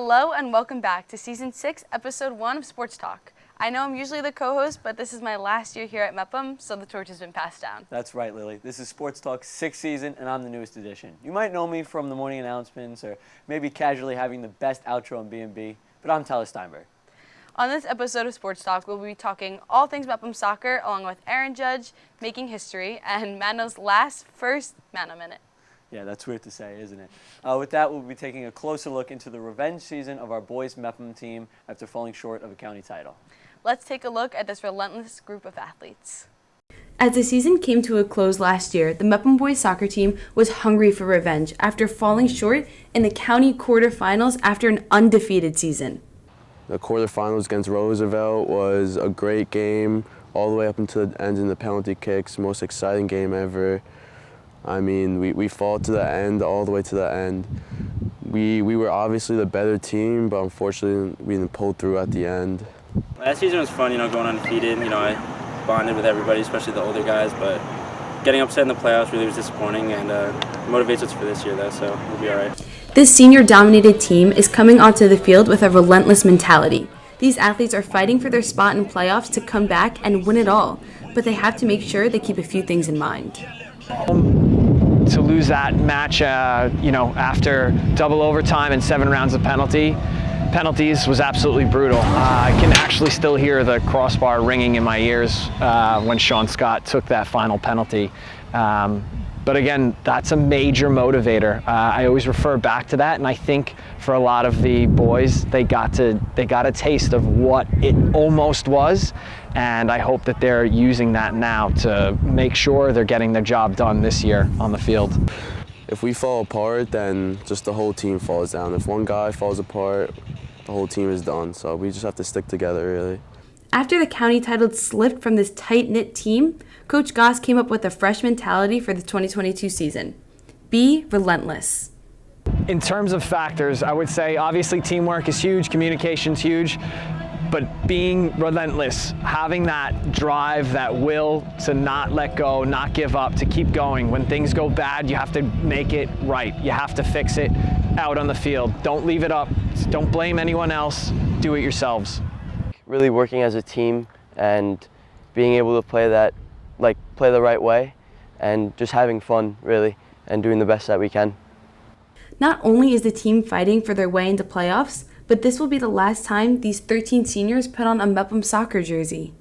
Hello and welcome back to Season 6, Episode 1 of Sports Talk. I know I'm usually the co-host, but this is my last year here at Mepham, so the torch has been passed down. That's right, Lily. This is Sports Talk's 6th season, and I'm the newest edition. You might know me from the morning announcements or maybe casually having the best outro on B&B, but I'm Tyler Steinberg. On this episode of Sports Talk, we'll be talking all things Mepham soccer, along with Aaron Judge, making history, and Manno's first Manno Minute. Yeah, that's weird to say, isn't it? With that, we'll be taking a closer look into the revenge season of our boys Mepham team after falling short of a county title. Let's take a look at this relentless group of athletes. As the season came to a close last year, the Mepham Boys Soccer team was hungry for revenge after falling short in the county quarterfinals after an undefeated season. The quarterfinals against Roosevelt was a great game, all the way up until the end in the penalty kicks, most exciting game ever. I mean, we fought to the end, all the way to the end. We were obviously the better team, but unfortunately we didn't pull through at the end. Last season was fun, going undefeated. I bonded with everybody, especially the older guys, but getting upset in the playoffs really was disappointing, and motivates us for this year, though, so we'll be all right. This senior-dominated team is coming onto the field with a relentless mentality. These athletes are fighting for their spot in playoffs to come back and win it all, but they have to make sure they keep a few things in mind. To lose that match, after double overtime and 7 rounds of penalties was absolutely brutal. I can actually still hear the crossbar ringing in my ears when Sean Scott took that final penalty. But again, that's a major motivator. I always refer back to that, and I think for a lot of the boys, they got a taste of what it almost was, and I hope that they're using that now to make sure they're getting their job done this year on the field. If we fall apart, then just the whole team falls down. If one guy falls apart, the whole team is done, so we just have to stick together, really. After the county title slipped from this tight-knit team, Coach Goss came up with a fresh mentality for the 2022 season. Be relentless. In terms of factors, I would say obviously teamwork is huge, communication's huge, but being relentless, having that drive, that will to not let go, not give up, to keep going. When things go bad, you have to make it right. You have to fix it out on the field. Don't leave it up. Don't blame anyone else. Do it yourselves. Really working as a team and being able to play the right way and just having fun, really, and doing the best that we can. Not only is the team fighting for their way into playoffs, but this will be the last time these 13 seniors put on a Mepham soccer jersey.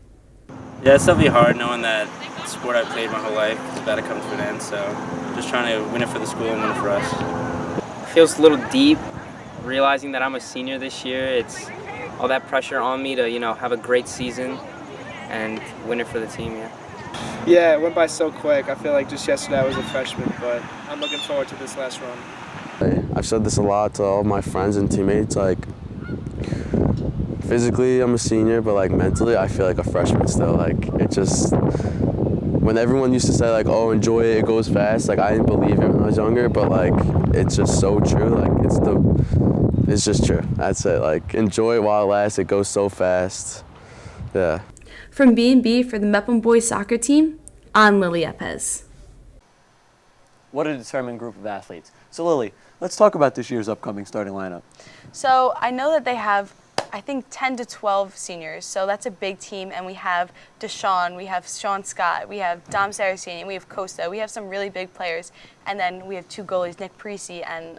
Yeah, it's definitely hard knowing that the sport I played my whole life is about to come to an end, so just trying to win it for the school and win it for us. It feels a little deep, realizing that I'm a senior this year. It's all that pressure on me to, have a great season and win it for the team, Yeah, it went by so quick. I feel like just yesterday I was a freshman, but I'm looking forward to this last run. I've said this a lot to all my friends and teammates, physically I'm a senior, but mentally I feel like a freshman still. When everyone used to say oh, enjoy it, it goes fast, I didn't believe it when I was younger, but it's just so true. It's just true. That's it. Enjoy it while it lasts. It goes so fast. Yeah. From B&B for the Mepham Boys Soccer team, I'm Lily Yepez. What a determined group of athletes. So Lily, let's talk about this year's upcoming starting lineup. So I know that they have, I think, 10 to 12 seniors, so that's a big team, and we have Deshaun, we have Sean Scott, we have Dom Saraceni, we have Kosta, we have some really big players, and then we have 2 goalies, Nick Parisi and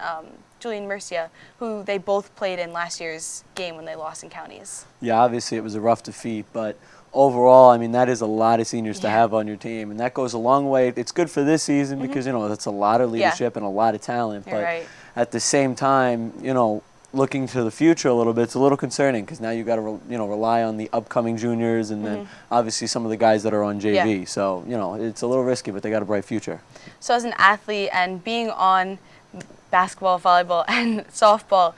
Julian Murcia, who they both played in last year's game when they lost in counties. Yeah, obviously it was a rough defeat, but overall, that is a lot of seniors to have on your team, and that goes a long way. It's good for this season because, that's a lot of leadership and a lot of talent, You're but right. At the same time, looking to the future a little bit, it's a little concerning because now you got to, rely on the upcoming juniors and then obviously some of the guys that are on JV. Yeah. So, it's a little risky, but they got a bright future. So as an athlete and being on basketball, volleyball, and softball,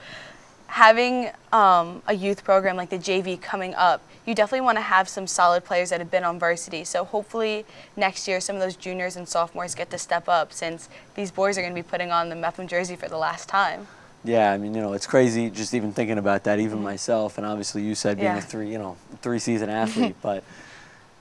having a youth program like the JV coming up, you definitely want to have some solid players that have been on varsity. So hopefully next year some of those juniors and sophomores get to step up, since these boys are going to be putting on the Mepham jersey for the last time. Yeah, it's crazy just even thinking about that, even myself, and obviously you said being a three-season athlete, but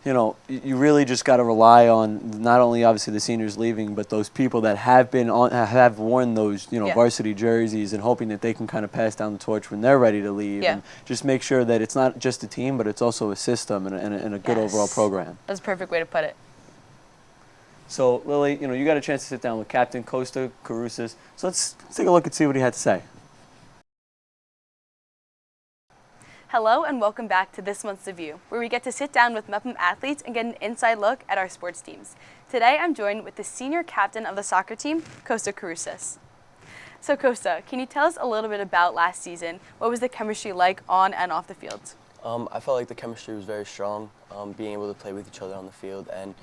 you know, you really just got to rely on not only obviously the seniors leaving, but those people that have worn those, you know, varsity jerseys, and hoping that they can kind of pass down the torch when they're ready to leave, and just make sure that it's not just a team, but it's also a system and a good overall program. That's a perfect way to put it. So Lily, you know, you got a chance to sit down with Captain Kosta Karousis. So let's take a look and see what he had to say. Hello and welcome back to this month's The View, where we get to sit down with Mepham athletes and get an inside look at our sports teams. Today I'm joined with the senior captain of the soccer team, Kosta Karousis. So Kosta, can you tell us a little bit about last season? What was the chemistry like on and off the field? I felt like the chemistry was very strong, being able to play with each other on the field and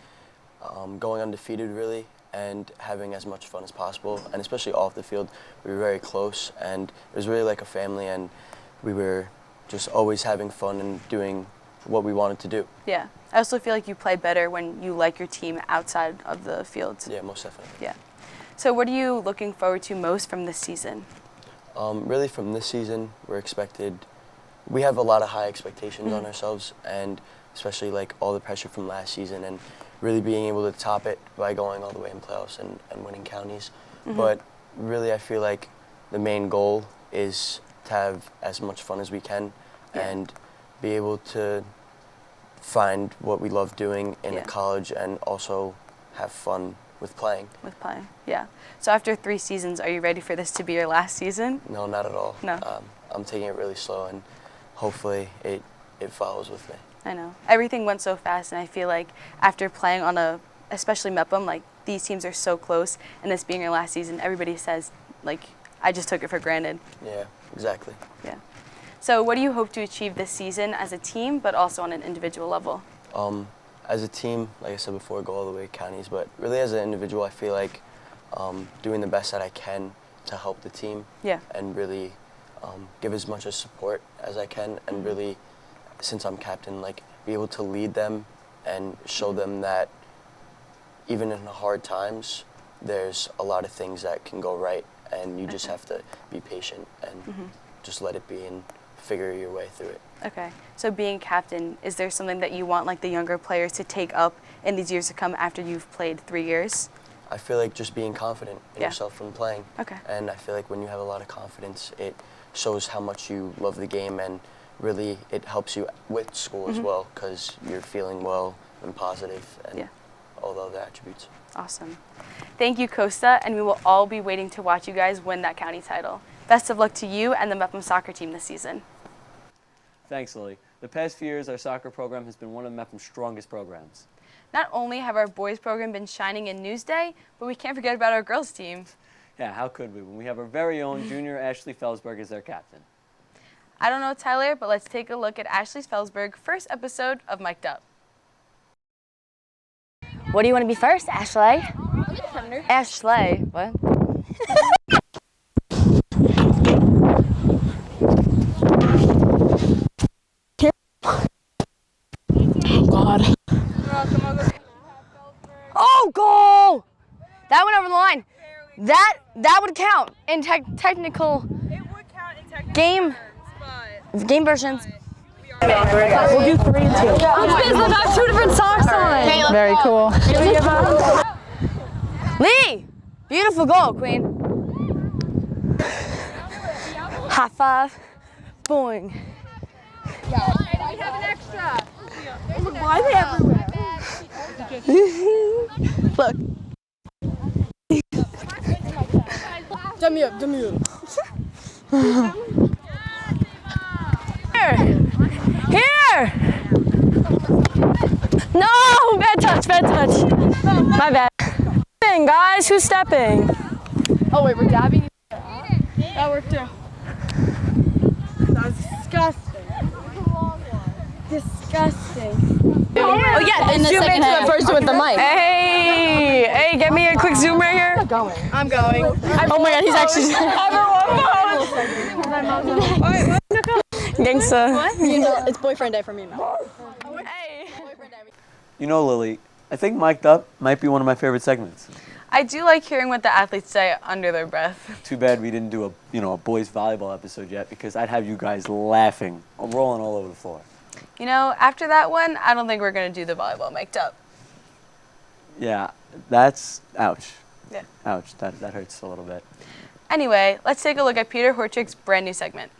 going undefeated really, and having as much fun as possible. And especially off the field, we were very close, and it was really like a family, and we were just always having fun and doing what we wanted to do. Yeah. I also feel like you play better when you like your team outside of the field. Yeah, most definitely. Yeah. So what are you looking forward to most from this season? Really from this season, we have a lot of high expectations on ourselves, and especially like all the pressure from last season, and really being able to top it by going all the way in playoffs and winning counties. But really I feel like the main goal is to have as much fun as we can and be able to find what we love doing in a college, and also have fun with playing. Yeah. So after 3 seasons, are you ready for this to be your last season? No, not at all. No. I'm taking it really slow, and hopefully it follows with me. I know. Everything went so fast, and I feel like after playing on especially Mepham, like these teams are so close, and this being your last season, everybody says, like, I just took it for granted. Yeah, exactly. Yeah. So what do you hope to achieve this season as a team, but also on an individual level? As a team, like I said before, go all the way to counties, but really as an individual, I feel like doing the best that I can to help the team, and really give as much support as I can, and really, since I'm captain, like be able to lead them and show them that even in hard times, there's a lot of things that can go right, and you just have to be patient and just let it be and figure your way through it. Okay. So being captain, is there something that you want like the younger players to take up in these years to come after you've played 3 years? I feel like just being confident in yourself from playing. Okay. And I feel like when you have a lot of confidence, it shows how much you love the game, and really it helps you with school as well, because you're feeling well and positive and all the other attributes. Awesome. Thank you, Kosta, and we will all be waiting to watch you guys win that county title. Best of luck to you and the Mepham soccer team this season. Thanks, Lily. The past few years, our soccer program has been one of Mepham's strongest programs. Not only have our boys program been shining in Newsday, but we can't forget about our girls team. Yeah, how could we when we have our very own junior Ashley Felsberg as their captain? I don't know, Tyler, but let's take a look at Ashley Felsberg first episode of Mic'd Up. What do you want to be first, Ashley? Ashley, what? Oh, God. Oh, goal! That went over the line. That would count in technical. It would count in technical game versions. We'll do 3 and 2. Look, I have 2 different socks on. Okay, very cool. Lee! Beautiful goal, Queen. High five. Boing. We have an extra. Why are they everywhere? Look. Dummy up, dummy up. Here! No! Bad touch, bad touch. My bad. Guys, who's stepping? Oh, wait, we're dabbing. That worked too. That was disgusting. Disgusting. Oh, yeah, and zoom into the person with the mic. Hey, get me a quick zoom right here. I'm going. Oh my God, he's actually. Gangsta. What? It's boyfriend day for me, man. Hey. You know, Lily, I think Mic'd Up might be one of my favorite segments. I do like hearing what the athletes say under their breath. Too bad we didn't do a boys volleyball episode yet, because I'd have you guys laughing, rolling all over the floor. You know, after that one, I don't think we're going to do the volleyball mic'd up. Yeah, that's ouch. Yeah. Ouch, that hurts a little bit. Anyway, let's take a look at Peter Horocek's brand new segment.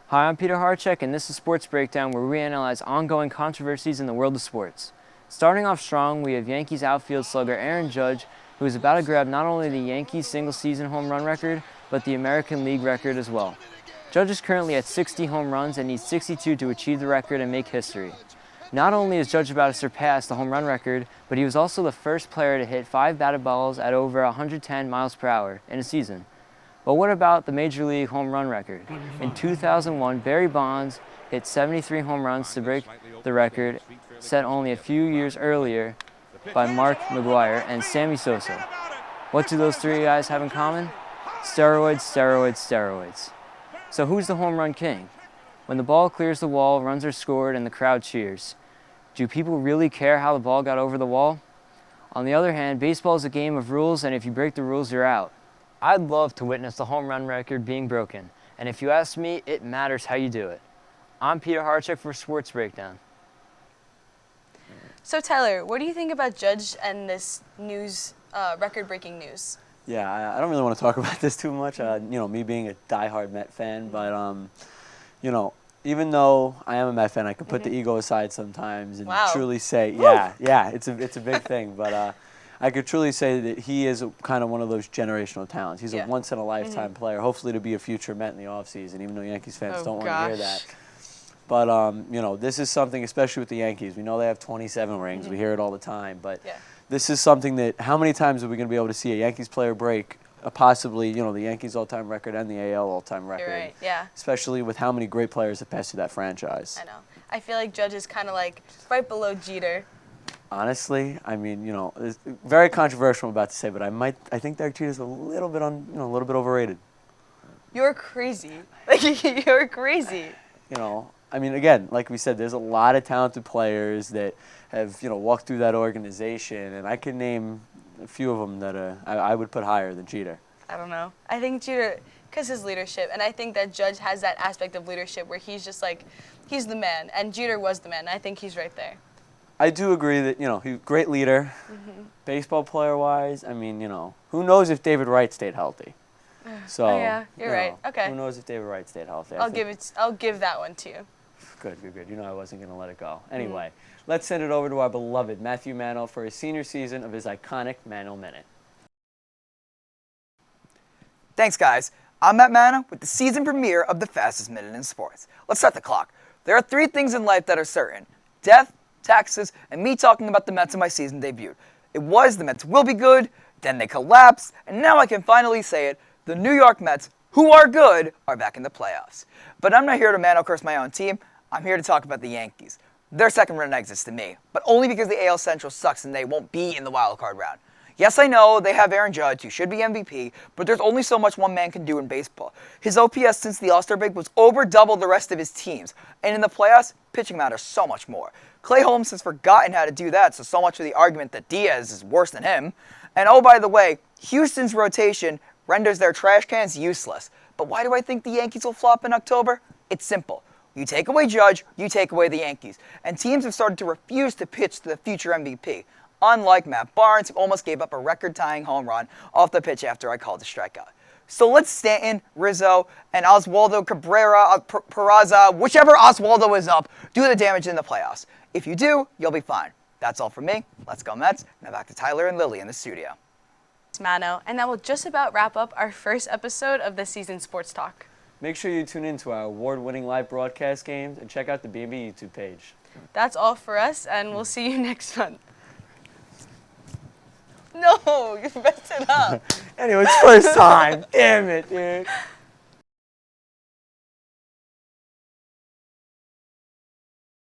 Hi, I'm Peter Horocek, and this is Sports Breakdown, where we analyze ongoing controversies in the world of sports. Starting off strong, we have Yankees outfield slugger Aaron Judge, who is about to grab not only the Yankees single-season home run record, but the American League record as well. Judge is currently at 60 home runs and needs 62 to achieve the record and make history. Not only is Judge about to surpass the home run record, but he was also the first player to hit 5 batted balls at over 110 miles per hour in a season. But what about the Major League home run record? In 2001, Barry Bonds hit 73 home runs to break the record set only a few years earlier by Mark McGwire and Sammy Sosa. What do those three guys have in common? Steroids, steroids, steroids. So who's the home run king? When the ball clears the wall, runs are scored, and the crowd cheers. Do people really care how the ball got over the wall? On the other hand, baseball is a game of rules, and if you break the rules, you're out. I'd love to witness the home run record being broken, and if you ask me, it matters how you do it. I'm Peter Horocek for Sports Breakdown. So Tyler, what do you think about Judge and this news, record-breaking news? Yeah, I don't really want to talk about this too much. You know, me being a diehard Met fan, but you know, even though I am a Met fan, I can put the ego aside sometimes and truly say, yeah, it's a big thing. But I could truly say that he is kind of one of those generational talents. He's a once-in-a-lifetime player, hopefully to be a future Met in the offseason, even though Yankees fans don't want to hear that. But, you know, this is something, especially with the Yankees. We know they have 27 rings. We hear it all the time. But this is something that, how many times are we going to be able to see a Yankees player break possibly, you know, the Yankees all-time record and the AL all-time record? You're right, yeah. Especially with how many great players have passed through that franchise. I know. I feel like Judge is kind of like right below Jeter. Honestly, I mean, you know, it's very controversial I'm about to say, but I think Derek Jeter's a little bit a little bit overrated. You're crazy. Like, you're crazy. You know, I mean, again, like we said, there's a lot of talented players that have, you know, walked through that organization, and I can name a few of them that I would put higher than Jeter. I don't know. I think Jeter, because his leadership, and I think that Judge has that aspect of leadership where he's just like, he's the man, and Jeter was the man. And I think he's right there. I do agree that, you know, he's a great leader. Baseball player-wise, I mean, you know, who knows if David Wright stayed healthy? So, yeah, you're right. Okay. Who knows if David Wright stayed healthy? I'll give that one to you. Good. You know I wasn't going to let it go. Anyway, let's send it over to our beloved Mepham Manno for his senior season of his iconic Manno Minute. Thanks, guys. I'm Matt Manno with the season premiere of the fastest minute in sports. Let's start the clock. There are 3 things in life that are certain: death, taxes, and me talking about the Mets in my season debut. It was the Mets will be good, then they collapsed, and now I can finally say it, the New York Mets, who are good, are back in the playoffs. But I'm not here to Manno curse my own team. I'm here to talk about the Yankees. They're second-run exits to me, but only because the AL Central sucks and they won't be in the wild card round. Yes, I know they have Aaron Judge, who should be MVP, but there's only so much one man can do in baseball. His OPS since the All-Star break was over double the rest of his teams, and in the playoffs, pitching matters so much more. Clay Holmes has forgotten how to do that, so much for the argument that Diaz is worse than him. And oh, by the way, Houston's rotation renders their trash cans useless. But why do I think the Yankees will flop in October? It's simple. You take away Judge, you take away the Yankees. And teams have started to refuse to pitch to the future MVP. Unlike Matt Barnes, who almost gave up a record-tying home run off the pitch after I called a strikeout. So let Stanton, Rizzo, and Oswaldo Cabrera, Peraza, whichever Oswaldo is up, do the damage in the playoffs. If you do, you'll be fine. That's all from me. Let's go Mets. Now back to Tyler and Lily in the studio. It's Manno, and that will just about wrap up our first episode of this season's Sports Talk. Make sure you tune in to our award-winning live broadcast games and check out the B&B YouTube page. That's all for us, and we'll see you next month. No, you messed it up. Anyway, it's first time. Damn it, dude.